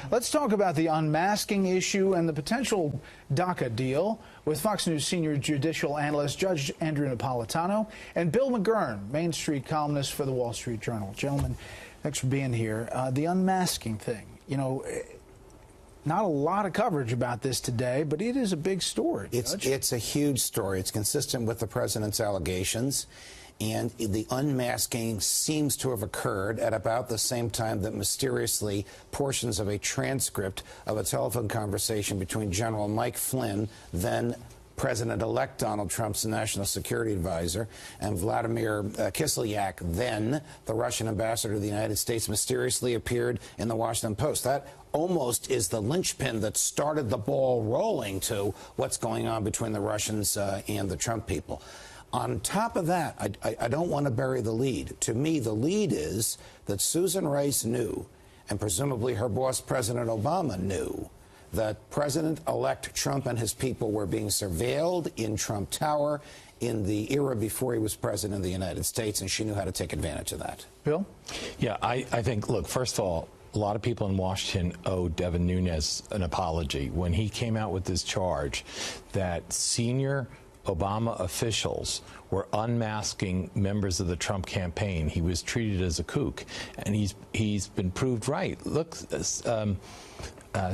Let's talk about the unmasking issue and the potential DACA deal with Fox News senior judicial analyst Judge Andrew Napolitano and Bill McGurn, Main Street columnist for the Wall Street Journal. Gentlemen, thanks for being here. The unmasking thing, you know, not a lot of coverage about this today, but it is a big story. It's a huge story. It's consistent with the president's allegations. And the unmasking seems to have occurred at about the same time that mysteriously portions of a transcript of a telephone conversation between General Mike Flynn, then President-elect Donald Trump's national security advisor, and Vladimir Kislyak, then the Russian ambassador to the United States, mysteriously appeared in the Washington Post. That almost is the linchpin that started the ball rolling to what's going on between the Russians and the Trump people. On top of that, I don't want to bury the lead. To me, the lead is that Susan Rice knew, and presumably her boss, President Obama, knew, that President-elect Trump and his people were being surveilled in Trump Tower in the era before he was president of the United States, and she knew how to take advantage of that. Bill? Yeah, I think, look, first of all, a lot of people in Washington owe Devin Nunes an apology when he came out with this charge that senior Obama officials were unmasking members of the Trump campaign. He was treated as a kook, and he's been proved right. Look,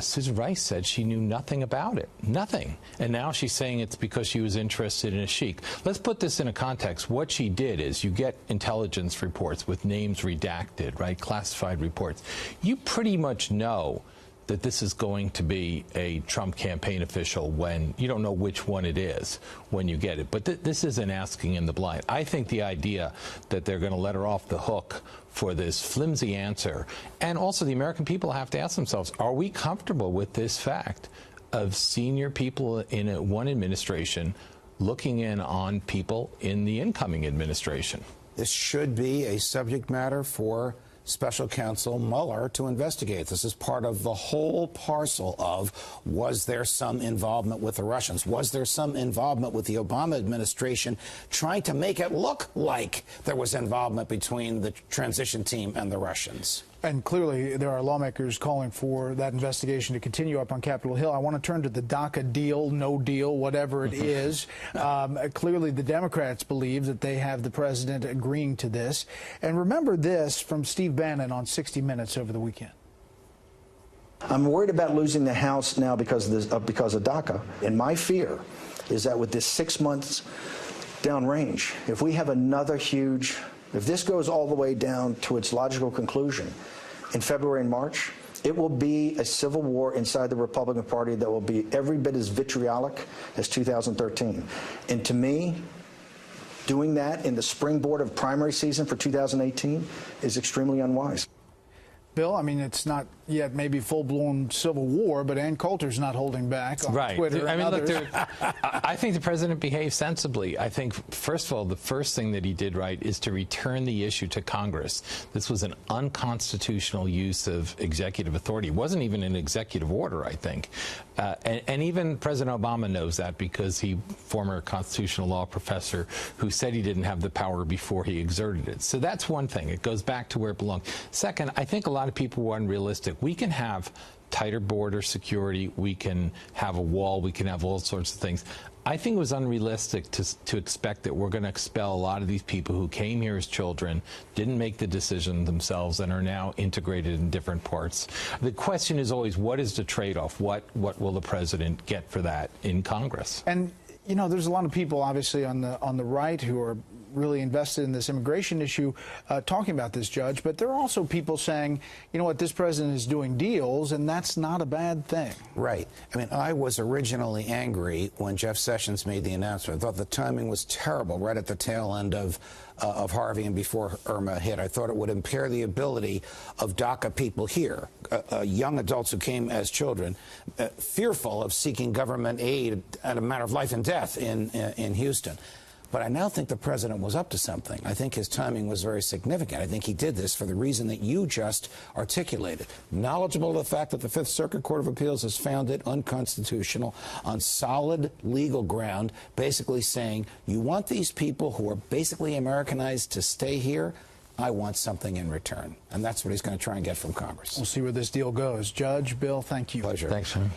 Susan Rice said she knew nothing about it, nothing. And now she's saying it's because she was interested in a sheik. Let's put this in a context. What she did is you get intelligence reports with names redacted, right, classified reports. You pretty much know that this is going to be a Trump campaign official when you don't know which one it is when you get it. But this isn't asking in the blind. I think the idea that they're going to let her off the hook for this flimsy answer, and also the American people have to ask themselves, are we comfortable with this fact of senior people in one administration looking in on people in the incoming administration? This should be a subject matter for Special Counsel Mueller to investigate. This is part of the whole parcel of, was there some involvement with the Russians? Was there some involvement with the Obama administration trying to make it look like there was involvement between the transition team and the Russians? And clearly, there are lawmakers calling for that investigation to continue up on Capitol Hill. I want to turn to the DACA deal, no deal, whatever it is. Clearly, the Democrats believe that they have the president agreeing to this. And remember this from Steve Bannon on 60 Minutes over the weekend. I'm worried about losing the House now because of DACA. And my fear is that with this 6 months downrange, if we have another huge, if this goes all the way down to its logical conclusion in February and March, it will be a civil war inside the Republican Party that will be every bit as vitriolic as 2013. And to me, doing that in the springboard of primary season for 2018 is extremely unwise. Bill, I mean, it's not yet maybe full-blown civil war, but Ann Coulter's not holding back on Twitter and others. Look, I think the president behaved sensibly. I think, first of all, the first thing that he did right is to return the issue to Congress. This was an unconstitutional use of executive authority. It wasn't even an executive order, I think. And even President Obama knows that because he, former constitutional law professor, who said he didn't have the power before he exerted it. So that's one thing. It goes back to where it belongs. Second, I think a lot of people were unrealistic. We can have tighter border security. We can have a wall. We can have all sorts of things. I think it was unrealistic to expect that we're going to expel a lot of these people who came here as children, didn't make the decision themselves, and are now integrated in different parts. The question is always, what is the trade-off? What will the president get for that in Congress? And, you know, there's a lot of people, obviously, on the right who are really invested in this immigration issue talking about this, Judge, but there are also people saying, you know what, this president is doing deals, and that's not a bad thing. Right. I mean, I was originally angry when Jeff Sessions made the announcement. I thought the timing was terrible right at the tail end of Harvey and before Irma hit. I thought it would impair the ability of DACA people here, young adults who came as children, fearful of seeking government aid at a matter of life and death in Houston. But I now think the president was up to something. I think his timing was very significant. I think he did this for the reason that you just articulated. Knowledgeable of the fact that the Fifth Circuit Court of Appeals has found it unconstitutional on solid legal ground, basically saying you want these people who are basically Americanized to stay here, I want something in return. And that's what he's going to try and get from Congress. We'll see where this deal goes. Judge, Bill, thank you. Pleasure. Thanks, Sean.